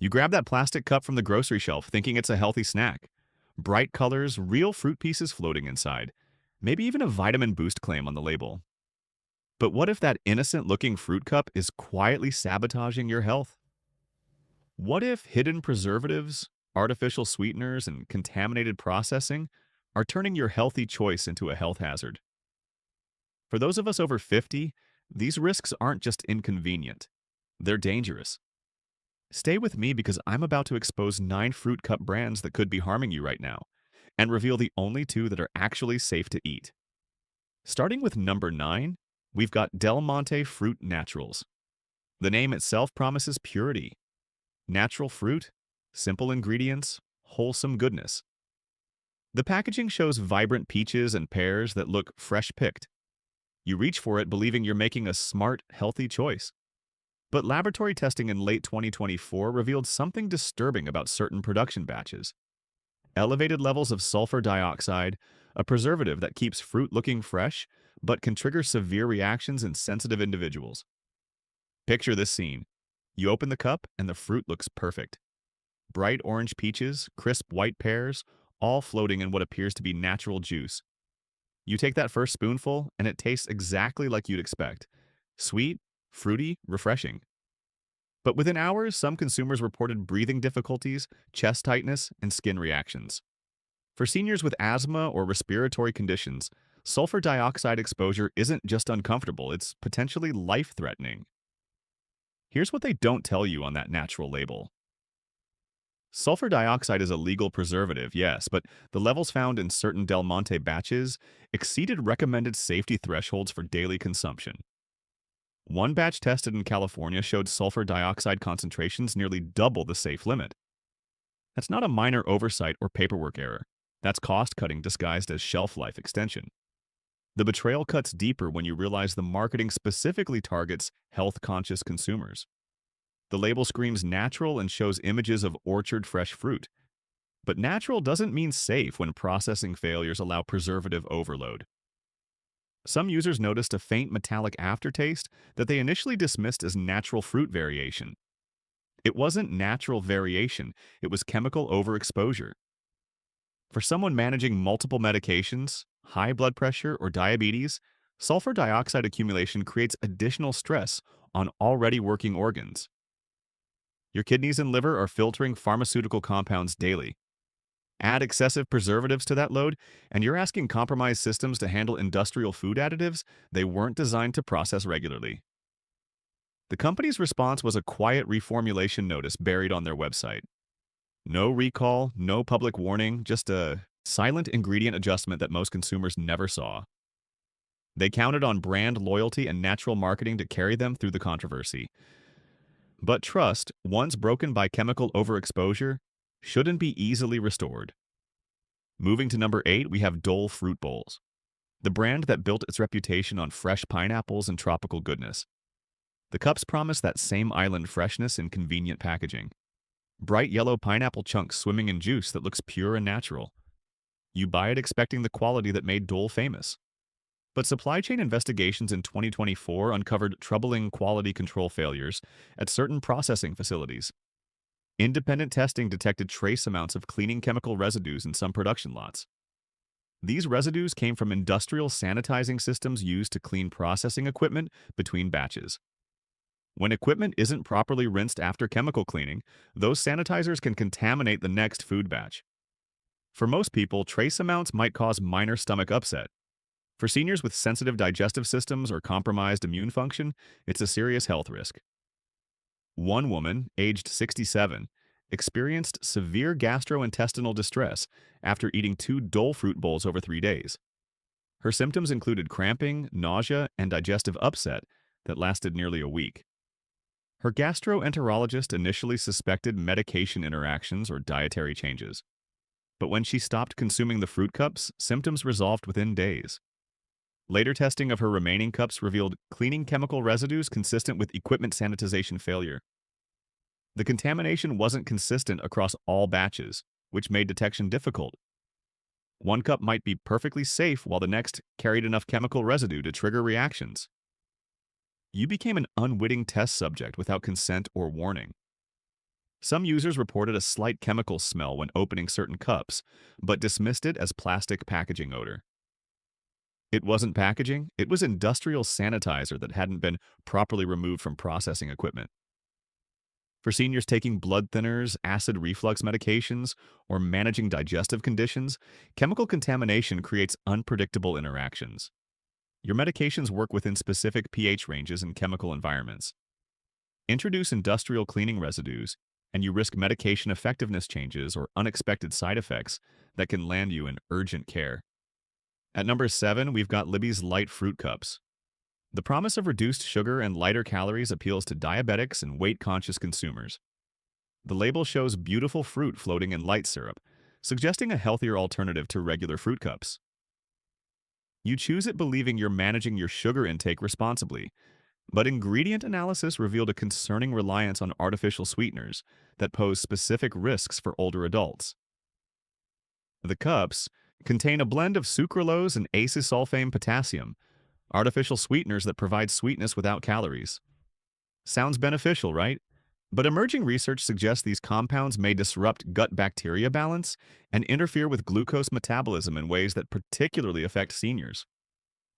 You grab that plastic cup from the grocery shelf thinking it's a healthy snack. Bright colors, real fruit pieces floating inside. Maybe even a vitamin boost claim on the label. But what if that innocent-looking fruit cup is quietly sabotaging your health? What if hidden preservatives, artificial sweeteners, and contaminated processing are turning your healthy choice into a health hazard? For those of us over 50, these risks aren't just inconvenient, they're dangerous. Stay with me because I'm about to expose 9 fruit cup brands that could be harming you right now, and reveal the only 2 that are actually safe to eat. Starting with number 9, we've got Del Monte Fruit Naturals. The name itself promises purity. Natural fruit, simple ingredients, wholesome goodness. The packaging shows vibrant peaches and pears that look fresh picked. You reach for it believing you're making a smart, healthy choice. But laboratory testing in late 2024 revealed something disturbing about certain production batches. Elevated levels of sulfur dioxide, a preservative that keeps fruit looking fresh, but can trigger severe reactions in sensitive individuals. Picture this scene. You open the cup and the fruit looks perfect. Bright orange peaches, crisp white pears, all floating in what appears to be natural juice. You take that first spoonful and it tastes exactly like you'd expect. Sweet, fruity, refreshing. But within hours, some consumers reported breathing difficulties, chest tightness, and skin reactions. For seniors with asthma or respiratory conditions, sulfur dioxide exposure isn't just uncomfortable, it's potentially life-threatening. Here's what they don't tell you on that natural label. Sulfur dioxide is a legal preservative, yes, but the levels found in certain Del Monte batches exceeded recommended safety thresholds for daily consumption. One batch tested in California showed sulfur dioxide concentrations nearly double the safe limit. That's not a minor oversight or paperwork error. That's cost-cutting disguised as shelf life extension. The betrayal cuts deeper when you realize the marketing specifically targets health-conscious consumers. The label screams natural and shows images of orchard fresh fruit. But natural doesn't mean safe when processing failures allow preservative overload. Some users noticed a faint metallic aftertaste that they initially dismissed as natural fruit variation. It wasn't natural variation, it was chemical overexposure. For someone managing multiple medications, high blood pressure, or diabetes, sulfur dioxide accumulation creates additional stress on already working organs. Your kidneys and liver are filtering pharmaceutical compounds daily. Add excessive preservatives to that load, and you're asking compromised systems to handle industrial food additives they weren't designed to process regularly. The company's response was a quiet reformulation notice buried on their website. No recall, no public warning, just a silent ingredient adjustment that most consumers never saw. They counted on brand loyalty and natural marketing to carry them through the controversy. But trust, once broken by chemical overexposure, shouldn't be easily restored. Moving to number 8, we have Dole Fruit Bowls, the brand that built its reputation on fresh pineapples and tropical goodness. The cups promise that same island freshness in convenient packaging. Bright yellow pineapple chunks swimming in juice that looks pure and natural. You buy it expecting the quality that made Dole famous. But supply chain investigations in 2024 uncovered troubling quality control failures at certain processing facilities. Independent testing detected trace amounts of cleaning chemical residues in some production lots. These residues came from industrial sanitizing systems used to clean processing equipment between batches. When equipment isn't properly rinsed after chemical cleaning, those sanitizers can contaminate the next food batch. For most people, trace amounts might cause minor stomach upset. For seniors with sensitive digestive systems or compromised immune function, it's a serious health risk. One woman, aged 67, experienced severe gastrointestinal distress after eating 2 Dole fruit bowls over 3 days. Her symptoms included cramping, nausea, and digestive upset that lasted nearly a week. Her gastroenterologist initially suspected medication interactions or dietary changes. But when she stopped consuming the fruit cups, symptoms resolved within days. Later testing of her remaining cups revealed cleaning chemical residues consistent with equipment sanitization failure. The contamination wasn't consistent across all batches, which made detection difficult. One cup might be perfectly safe while the next carried enough chemical residue to trigger reactions. You became an unwitting test subject without consent or warning. Some users reported a slight chemical smell when opening certain cups, but dismissed it as plastic packaging odor. It wasn't packaging, it was industrial sanitizer that hadn't been properly removed from processing equipment. For seniors taking blood thinners, acid reflux medications, or managing digestive conditions, chemical contamination creates unpredictable interactions. Your medications work within specific pH ranges and chemical environments. Introduce industrial cleaning residues, and you risk medication effectiveness changes or unexpected side effects that can land you in urgent care. At number 7, we've got Libby's Light Fruit Cups. The promise of reduced sugar and lighter calories appeals to diabetics and weight-conscious consumers. The label shows beautiful fruit floating in light syrup, suggesting a healthier alternative to regular fruit cups. You choose it believing you're managing your sugar intake responsibly, but ingredient analysis revealed a concerning reliance on artificial sweeteners that pose specific risks for older adults. The cups contain a blend of sucralose and acesulfame potassium, artificial sweeteners that provide sweetness without calories. Sounds beneficial, right? But emerging research suggests these compounds may disrupt gut bacteria balance and interfere with glucose metabolism in ways that particularly affect seniors.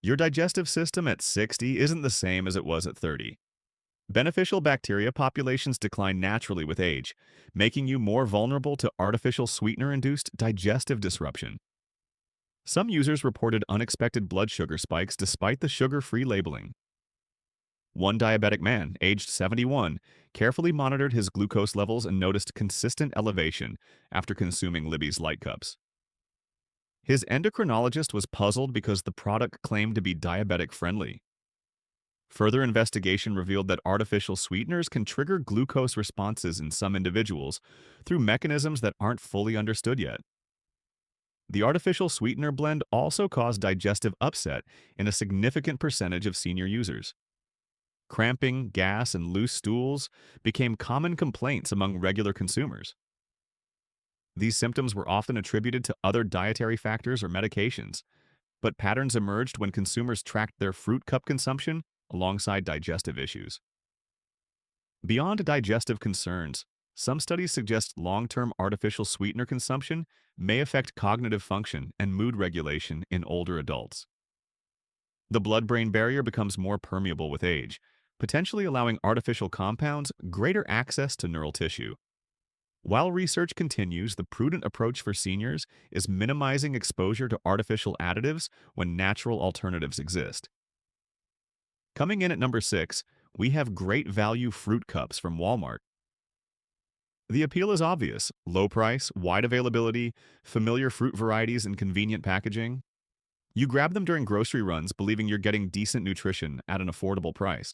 Your digestive system at 60 isn't the same as it was at 30. Beneficial bacteria populations decline naturally with age, making you more vulnerable to artificial sweetener-induced digestive disruption. Some users reported unexpected blood sugar spikes despite the sugar-free labeling. One diabetic man, aged 71, carefully monitored his glucose levels and noticed consistent elevation after consuming Libby's Light Cups. His endocrinologist was puzzled because the product claimed to be diabetic-friendly. Further investigation revealed that artificial sweeteners can trigger glucose responses in some individuals through mechanisms that aren't fully understood yet. The artificial sweetener blend also caused digestive upset in a significant percentage of senior users. Cramping, gas, and loose stools became common complaints among regular consumers. These symptoms were often attributed to other dietary factors or medications, but patterns emerged when consumers tracked their fruit cup consumption alongside digestive issues. Beyond digestive concerns, some studies suggest long-term artificial sweetener consumption may affect cognitive function and mood regulation in older adults. The blood-brain barrier becomes more permeable with age, potentially allowing artificial compounds greater access to neural tissue. While research continues, the prudent approach for seniors is minimizing exposure to artificial additives when natural alternatives exist. Coming in at number 6, we have great value fruit cups from Walmart. The appeal is obvious: low price, wide availability, familiar fruit varieties, and convenient packaging. You grab them during grocery runs believing you're getting decent nutrition at an affordable price.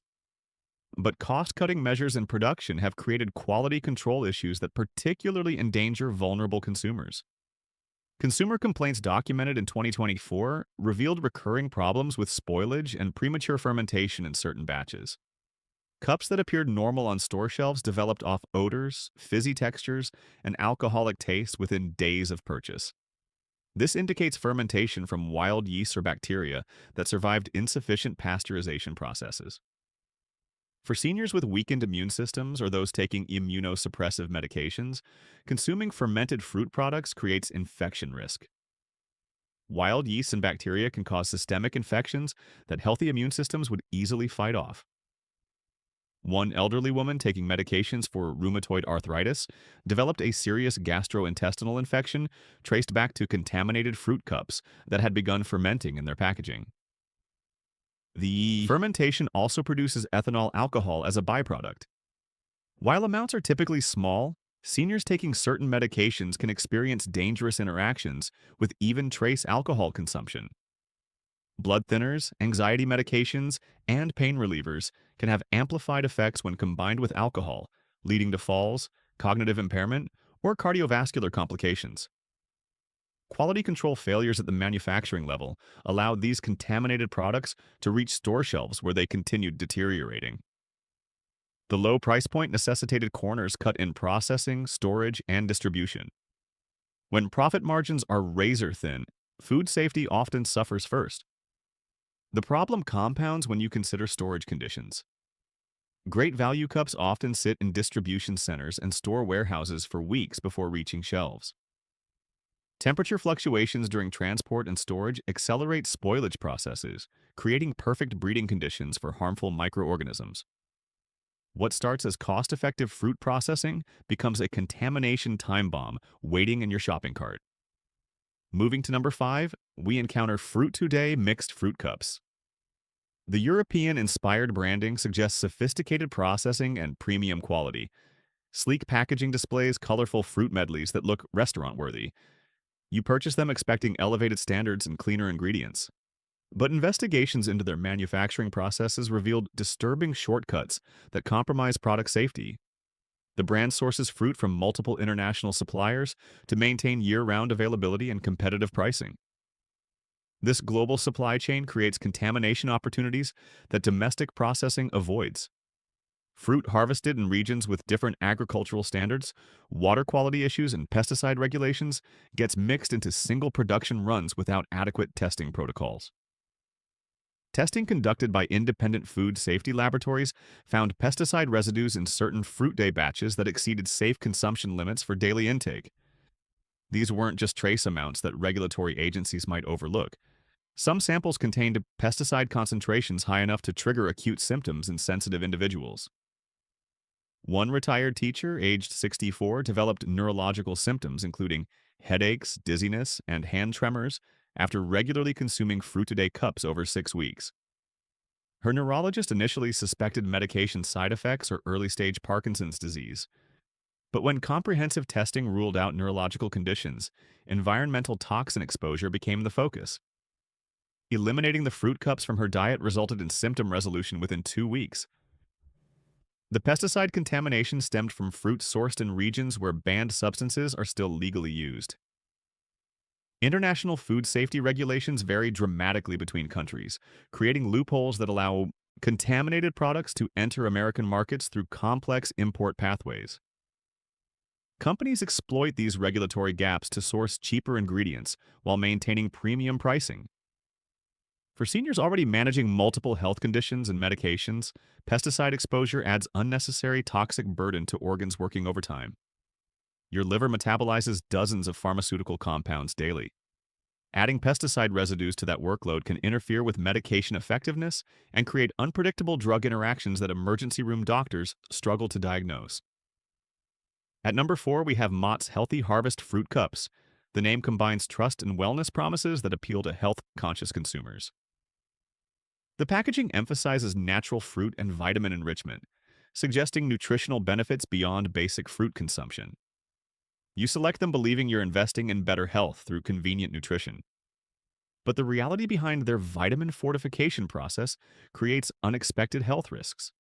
But cost-cutting measures in production have created quality control issues that particularly endanger vulnerable consumers. Consumer complaints documented in 2024 revealed recurring problems with spoilage and premature fermentation in certain batches. Cups that appeared normal on store shelves developed off odors, fizzy textures, and alcoholic taste within days of purchase. This indicates fermentation from wild yeast or bacteria that survived insufficient pasteurization processes. For seniors with weakened immune systems or those taking immunosuppressive medications, consuming fermented fruit products creates infection risk. Wild yeast and bacteria can cause systemic infections that healthy immune systems would easily fight off. One elderly woman taking medications for rheumatoid arthritis developed a serious gastrointestinal infection traced back to contaminated fruit cups that had begun fermenting in their packaging. The fermentation also produces ethanol alcohol as a byproduct. While amounts are typically small, seniors taking certain medications can experience dangerous interactions with even trace alcohol consumption. Blood thinners, anxiety medications, and pain relievers can have amplified effects when combined with alcohol, leading to falls, cognitive impairment, or cardiovascular complications. Quality control failures at the manufacturing level allowed these contaminated products to reach store shelves where they continued deteriorating. The low price point necessitated corners cut in processing, storage, and distribution. When profit margins are razor thin, food safety often suffers first. The problem compounds when you consider storage conditions. Great value cups often sit in distribution centers and store warehouses for weeks before reaching shelves. Temperature fluctuations during transport and storage accelerate spoilage processes, creating perfect breeding conditions for harmful microorganisms. What starts as cost-effective fruit processing becomes a contamination time bomb waiting in your shopping cart. Moving to number 5, we encounter Fruit Today mixed fruit cups. The European-inspired branding suggests sophisticated processing and premium quality. Sleek packaging displays colorful fruit medleys that look restaurant-worthy. You purchase them expecting elevated standards and cleaner ingredients. But investigations into their manufacturing processes revealed disturbing shortcuts that compromise product safety. The brand sources fruit from multiple international suppliers to maintain year-round availability and competitive pricing. This global supply chain creates contamination opportunities that domestic processing avoids. Fruit harvested in regions with different agricultural standards, water quality issues, and pesticide regulations gets mixed into single production runs without adequate testing protocols. Testing conducted by independent food safety laboratories found pesticide residues in certain fruit day batches that exceeded safe consumption limits for daily intake. These weren't just trace amounts that regulatory agencies might overlook. Some samples contained pesticide concentrations high enough to trigger acute symptoms in sensitive individuals. One retired teacher, aged 64, developed neurological symptoms including headaches, dizziness, and hand tremors after regularly consuming Fruit-A-Day cups over 6 weeks. Her neurologist initially suspected medication side effects or early-stage Parkinson's disease. But when comprehensive testing ruled out neurological conditions, environmental toxin exposure became the focus. Eliminating the fruit cups from her diet resulted in symptom resolution within 2 weeks. The pesticide contamination stemmed from fruit sourced in regions where banned substances are still legally used. International food safety regulations vary dramatically between countries, creating loopholes that allow contaminated products to enter American markets through complex import pathways. Companies exploit these regulatory gaps to source cheaper ingredients while maintaining premium pricing. For seniors already managing multiple health conditions and medications, pesticide exposure adds unnecessary toxic burden to organs working overtime. Your liver metabolizes dozens of pharmaceutical compounds daily. Adding pesticide residues to that workload can interfere with medication effectiveness and create unpredictable drug interactions that emergency room doctors struggle to diagnose. At number 4, we have Mott's Healthy Harvest Fruit Cups. The name combines trust and wellness promises that appeal to health-conscious consumers. The packaging emphasizes natural fruit and vitamin enrichment, suggesting nutritional benefits beyond basic fruit consumption. You select them believing you're investing in better health through convenient nutrition. But the reality behind their vitamin fortification process creates unexpected health risks.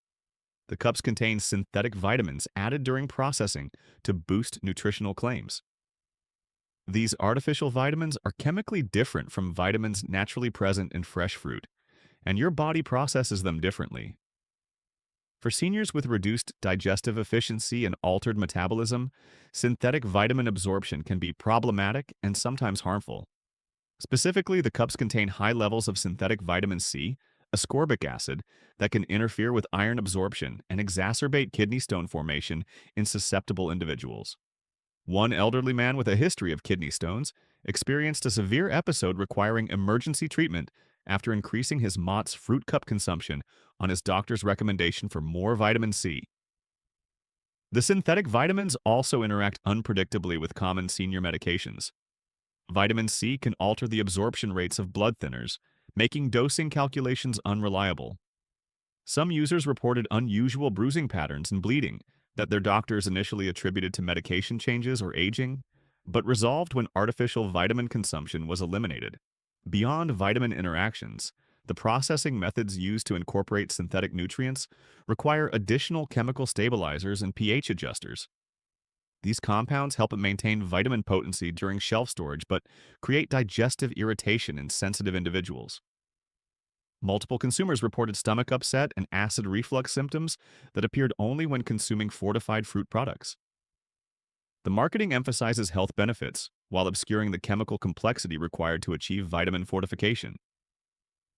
The cups contain synthetic vitamins added during processing to boost nutritional claims. These artificial vitamins are chemically different from vitamins naturally present in fresh fruit, and your body processes them differently. For seniors with reduced digestive efficiency and altered metabolism, synthetic vitamin absorption can be problematic and sometimes harmful. Specifically, the cups contain high levels of synthetic vitamin C, ascorbic acid, that can interfere with iron absorption and exacerbate kidney stone formation in susceptible individuals. One elderly man with a history of kidney stones experienced a severe episode requiring emergency treatment after increasing his Mott's fruit cup consumption on his doctor's recommendation for more vitamin C. The synthetic vitamins also interact unpredictably with common senior medications. Vitamin C can alter the absorption rates of blood thinners, making dosing calculations unreliable. Some users reported unusual bruising patterns and bleeding that their doctors initially attributed to medication changes or aging, but resolved when artificial vitamin consumption was eliminated. Beyond vitamin interactions, the processing methods used to incorporate synthetic nutrients require additional chemical stabilizers and pH adjusters. These compounds help it maintain vitamin potency during shelf storage but create digestive irritation in sensitive individuals. Multiple consumers reported stomach upset and acid reflux symptoms that appeared only when consuming fortified fruit products. The marketing emphasizes health benefits while obscuring the chemical complexity required to achieve vitamin fortification.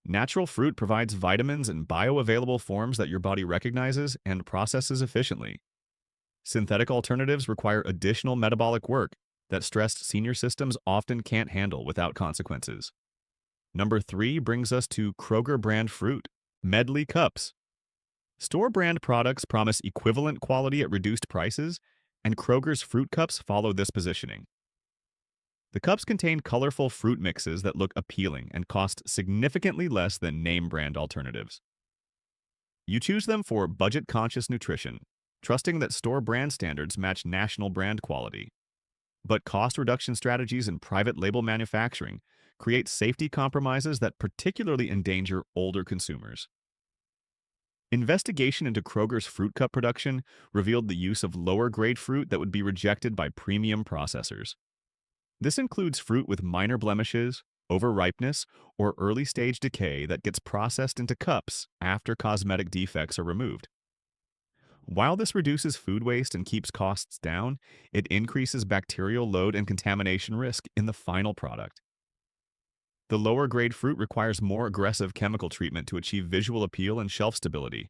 Natural fruit provides vitamins in bioavailable forms that your body recognizes and processes efficiently. Synthetic alternatives require additional metabolic work that stressed senior systems often can't handle without consequences. Number 3 brings us to Kroger brand fruit, Medley cups. Store brand products promise equivalent quality at reduced prices, and Kroger's fruit cups follow this positioning. The cups contain colorful fruit mixes that look appealing and cost significantly less than name brand alternatives. You choose them for budget conscious nutrition, trusting that store brand standards match national brand quality. But cost reduction strategies in private label manufacturing create safety compromises that particularly endanger older consumers. Investigation into Kroger's fruit cup production revealed the use of lower grade fruit that would be rejected by premium processors. This includes fruit with minor blemishes, overripeness, or early stage decay that gets processed into cups after cosmetic defects are removed. While this reduces food waste and keeps costs down, it increases bacterial load and contamination risk in the final product. The lower grade fruit requires more aggressive chemical treatment to achieve visual appeal and shelf stability.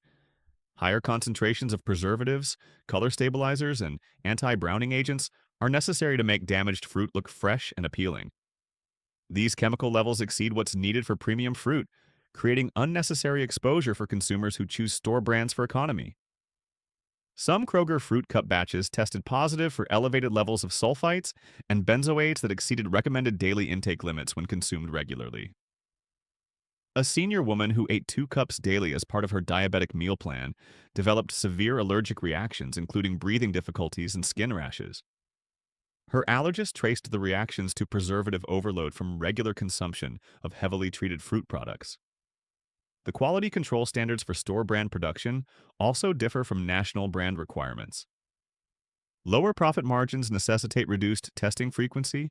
Higher concentrations of preservatives, color stabilizers, and anti-browning agents are necessary to make damaged fruit look fresh and appealing. These chemical levels exceed what's needed for premium fruit, creating unnecessary exposure for consumers who choose store brands for economy. Some Kroger fruit cup batches tested positive for elevated levels of sulfites and benzoates that exceeded recommended daily intake limits when consumed regularly. A senior woman who ate 2 cups daily as part of her diabetic meal plan developed severe allergic reactions, including breathing difficulties and skin rashes. Her allergist traced the reactions to preservative overload from regular consumption of heavily treated fruit products. The quality control standards for store brand production also differ from national brand requirements. Lower profit margins necessitate reduced testing frequency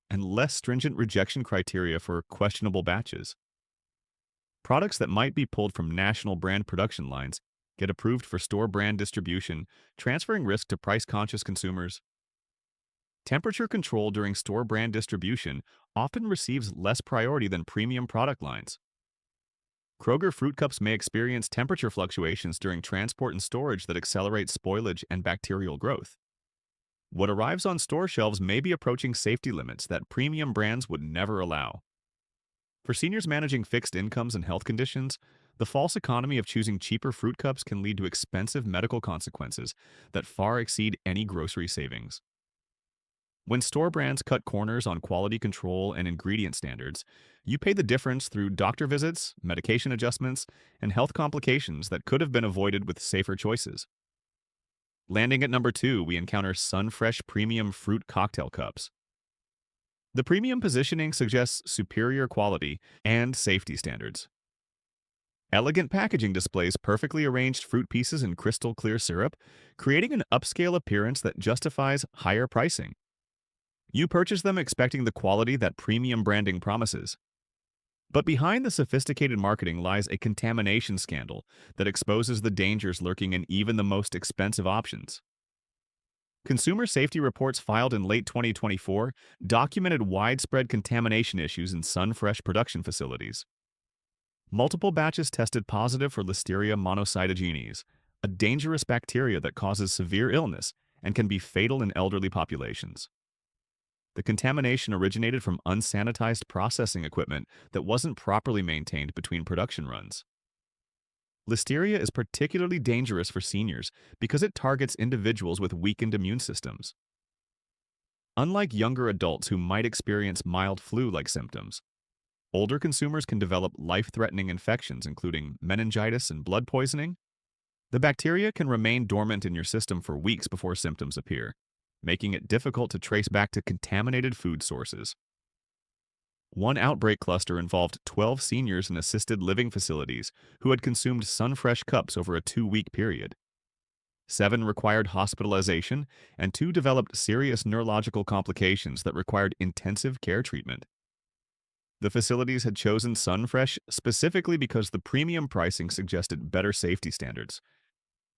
and less stringent rejection criteria for questionable batches. Products that might be pulled from national brand production lines get approved for store brand distribution, transferring risk to price-conscious consumers. Temperature control during store brand distribution often receives less priority than premium product lines. Kroger fruit cups may experience temperature fluctuations during transport and storage that accelerate spoilage and bacterial growth. What arrives on store shelves may be approaching safety limits that premium brands would never allow. For seniors managing fixed incomes and health conditions, the false economy of choosing cheaper fruit cups can lead to expensive medical consequences that far exceed any grocery savings. When store brands cut corners on quality control and ingredient standards, you pay the difference through doctor visits, medication adjustments, and health complications that could have been avoided with safer choices. Landing at number 2, we encounter Sunfresh Premium Fruit Cocktail Cups. The premium positioning suggests superior quality and safety standards. Elegant packaging displays perfectly arranged fruit pieces in crystal clear syrup, creating an upscale appearance that justifies higher pricing. You purchase them expecting the quality that premium branding promises. But behind the sophisticated marketing lies a contamination scandal that exposes the dangers lurking in even the most expensive options. Consumer safety reports filed in late 2024 documented widespread contamination issues in Sunfresh production facilities. Multiple batches tested positive for Listeria monocytogenes, a dangerous bacteria that causes severe illness and can be fatal in elderly populations. The contamination originated from unsanitized processing equipment that wasn't properly maintained between production runs. Listeria is particularly dangerous for seniors because it targets individuals with weakened immune systems. Unlike younger adults who might experience mild flu-like symptoms, older consumers can develop life-threatening infections including meningitis and blood poisoning. The bacteria can remain dormant in your system for weeks before symptoms appear, making it difficult to trace back to contaminated food sources. One outbreak cluster involved 12 seniors in assisted living facilities who had consumed Sunfresh cups over a 2-week period. 7 required hospitalization, and 2 developed serious neurological complications that required intensive care treatment. The facilities had chosen Sunfresh specifically because the premium pricing suggested better safety standards.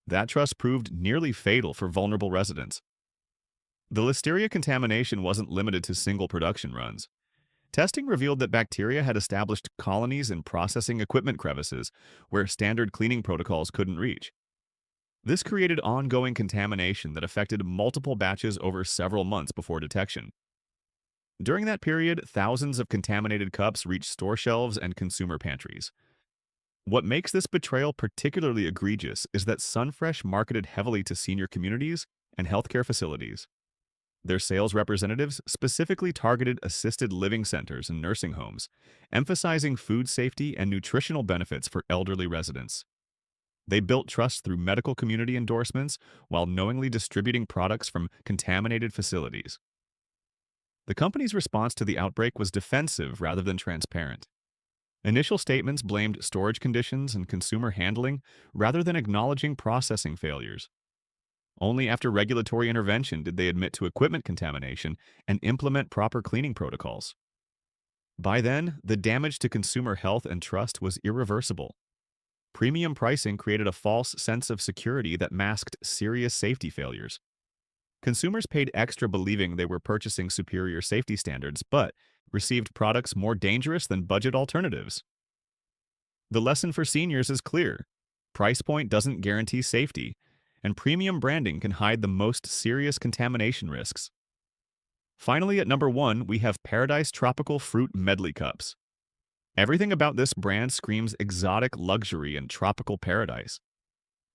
That trust proved nearly fatal for vulnerable residents. The Listeria contamination wasn't limited to single production runs. Testing revealed that bacteria had established colonies in processing equipment crevices where standard cleaning protocols couldn't reach. This created ongoing contamination that affected multiple batches over several months before detection. During that period, thousands of contaminated cups reached store shelves and consumer pantries. What makes this betrayal particularly egregious is that Sunfresh marketed heavily to senior communities and healthcare facilities. Their sales representatives specifically targeted assisted living centers and nursing homes, emphasizing food safety and nutritional benefits for elderly residents. They built trust through medical community endorsements while knowingly distributing products from contaminated facilities. The company's response to the outbreak was defensive rather than transparent. Initial statements blamed storage conditions and consumer handling rather than acknowledging processing failures. Only after regulatory intervention did they admit to equipment contamination and implement proper cleaning protocols. By then, the damage to consumer health and trust was irreversible. Premium pricing created a false sense of security that masked serious safety failures. Consumers paid extra believing they were purchasing superior safety standards, but received products more dangerous than budget alternatives. The lesson for seniors is clear. Price point doesn't guarantee safety, and premium branding can hide the most serious contamination risks. Finally, at number 1, we have Paradise Tropical Fruit Medley Cups. Everything about this brand screams exotic luxury and tropical paradise.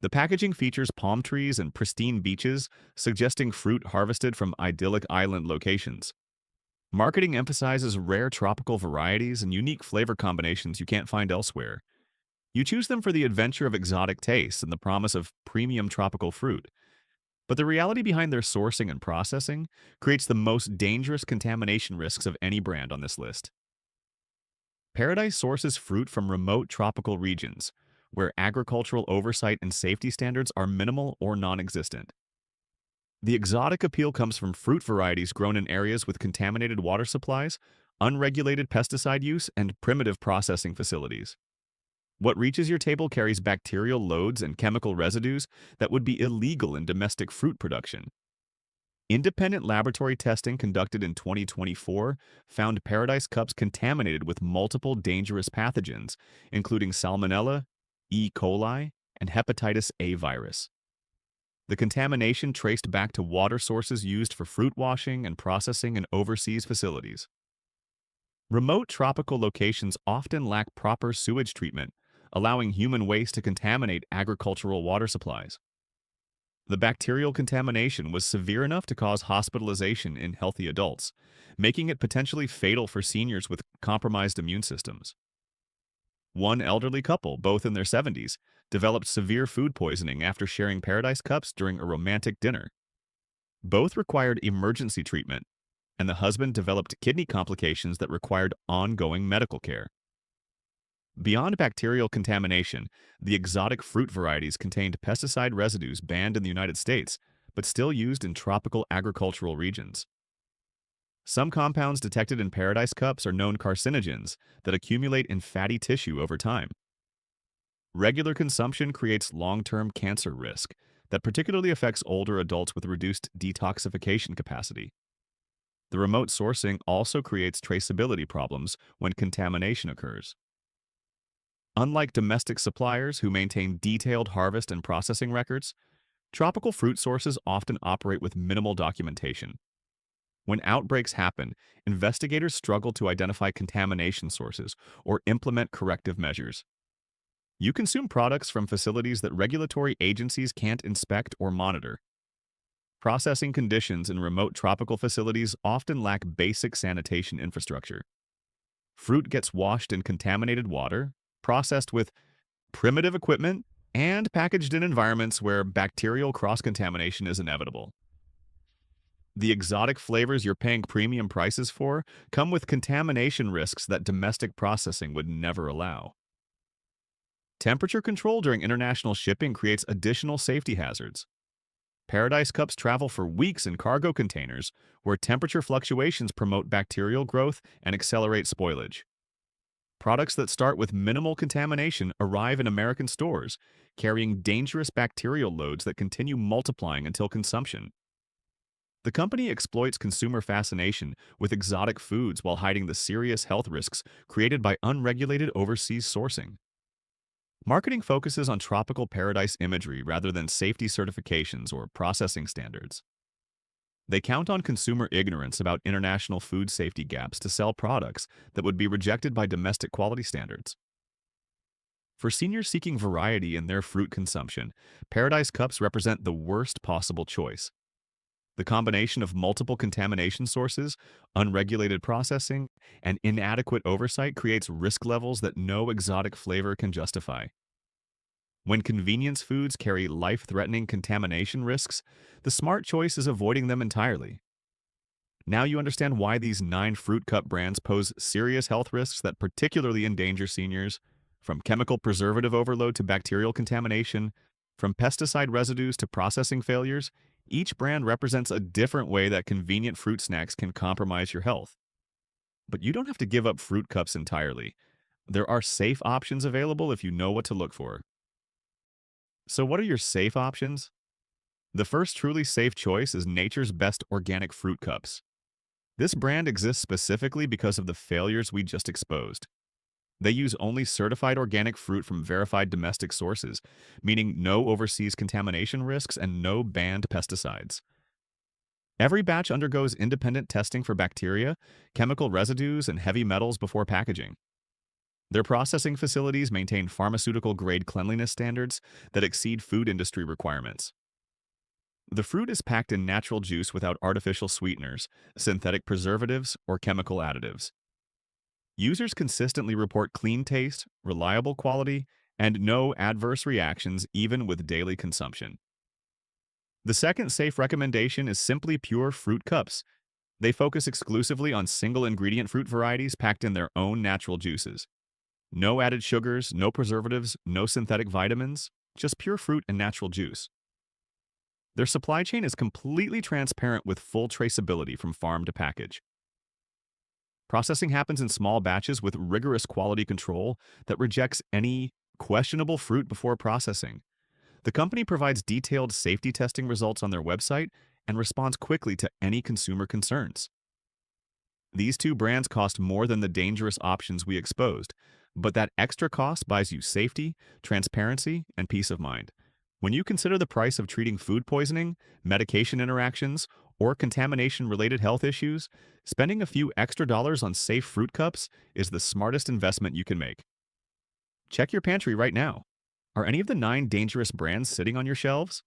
The packaging features palm trees and pristine beaches, suggesting fruit harvested from idyllic island locations. Marketing emphasizes rare tropical varieties and unique flavor combinations you can't find elsewhere. You choose them for the adventure of exotic tastes and the promise of premium tropical fruit. But the reality behind their sourcing and processing creates the most dangerous contamination risks of any brand on this list. Paradise sources fruit from remote tropical regions, where agricultural oversight and safety standards are minimal or non-existent. The exotic appeal comes from fruit varieties grown in areas with contaminated water supplies, unregulated pesticide use, and primitive processing facilities. What reaches your table carries bacterial loads and chemical residues that would be illegal in domestic fruit production. Independent laboratory testing conducted in 2024 found Paradise cups contaminated with multiple dangerous pathogens, including Salmonella, E. coli, and hepatitis A virus. The contamination traced back to water sources used for fruit washing and processing in overseas facilities. Remote tropical locations often lack proper sewage treatment, allowing human waste to contaminate agricultural water supplies. The bacterial contamination was severe enough to cause hospitalization in healthy adults, making it potentially fatal for seniors with compromised immune systems. One elderly couple, both in their 70s, developed severe food poisoning after sharing Paradise cups during a romantic dinner. Both required emergency treatment, and the husband developed kidney complications that required ongoing medical care. Beyond bacterial contamination, the exotic fruit varieties contained pesticide residues banned in the United States, but still used in tropical agricultural regions. Some compounds detected in Paradise cups are known carcinogens that accumulate in fatty tissue over time. Regular consumption creates long-term cancer risk that particularly affects older adults with reduced detoxification capacity. The remote sourcing also creates traceability problems when contamination occurs. Unlike domestic suppliers who maintain detailed harvest and processing records, tropical fruit sources often operate with minimal documentation. When outbreaks happen, investigators struggle to identify contamination sources or implement corrective measures. You consume products from facilities that regulatory agencies can't inspect or monitor. Processing conditions in remote tropical facilities often lack basic sanitation infrastructure. Fruit gets washed in contaminated water, processed with primitive equipment, and packaged in environments where bacterial cross-contamination is inevitable. The exotic flavors you're paying premium prices for come with contamination risks that domestic processing would never allow. Temperature control during international shipping creates additional safety hazards. Paradise cups travel for weeks in cargo containers, where temperature fluctuations promote bacterial growth and accelerate spoilage. Products that start with minimal contamination arrive in American stores, carrying dangerous bacterial loads that continue multiplying until consumption. The company exploits consumer fascination with exotic foods while hiding the serious health risks created by unregulated overseas sourcing. Marketing focuses on tropical paradise imagery rather than safety certifications or processing standards. They count on consumer ignorance about international food safety gaps to sell products that would be rejected by domestic quality standards. For seniors seeking variety in their fruit consumption, Paradise Cups represent the worst possible choice. The combination of multiple contamination sources, unregulated processing, and inadequate oversight creates risk levels that no exotic flavor can justify. When convenience foods carry life-threatening contamination risks, the smart choice is avoiding them entirely. Now you understand why these 9 fruit cup brands pose serious health risks that particularly endanger seniors, from chemical preservative overload to bacterial contamination, from pesticide residues to processing failures. Each brand represents a different way that convenient fruit snacks can compromise your health. But you don't have to give up fruit cups entirely. There are safe options available if you know what to look for. So what are your safe options? The first truly safe choice is Nature's Best Organic Fruit Cups. This brand exists specifically because of the failures we just exposed. They use only certified organic fruit from verified domestic sources, meaning no overseas contamination risks and no banned pesticides. Every batch undergoes independent testing for bacteria, chemical residues, and heavy metals before packaging. Their processing facilities maintain pharmaceutical-grade cleanliness standards that exceed food industry requirements. The fruit is packed in natural juice without artificial sweeteners, synthetic preservatives, or chemical additives. Users consistently report clean taste, reliable quality, and no adverse reactions even with daily consumption. The second safe recommendation is Simply Pure Fruit Cups. They focus exclusively on single-ingredient fruit varieties packed in their own natural juices. No added sugars, no preservatives, no synthetic vitamins, just pure fruit and natural juice. Their supply chain is completely transparent with full traceability from farm to package. Processing happens in small batches with rigorous quality control that rejects any questionable fruit before processing. The company provides detailed safety testing results on their website and responds quickly to any consumer concerns. These 2 brands cost more than the dangerous options we exposed, but that extra cost buys you safety, transparency, and peace of mind. When you consider the price of treating food poisoning, medication interactions, or contamination-related health issues, spending a few extra dollars on safe fruit cups is the smartest investment you can make. Check your pantry right now. Are any of the 9 dangerous brands sitting on your shelves?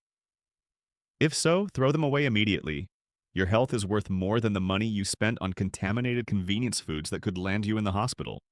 If so, throw them away immediately. Your health is worth more than the money you spent on contaminated convenience foods that could land you in the hospital.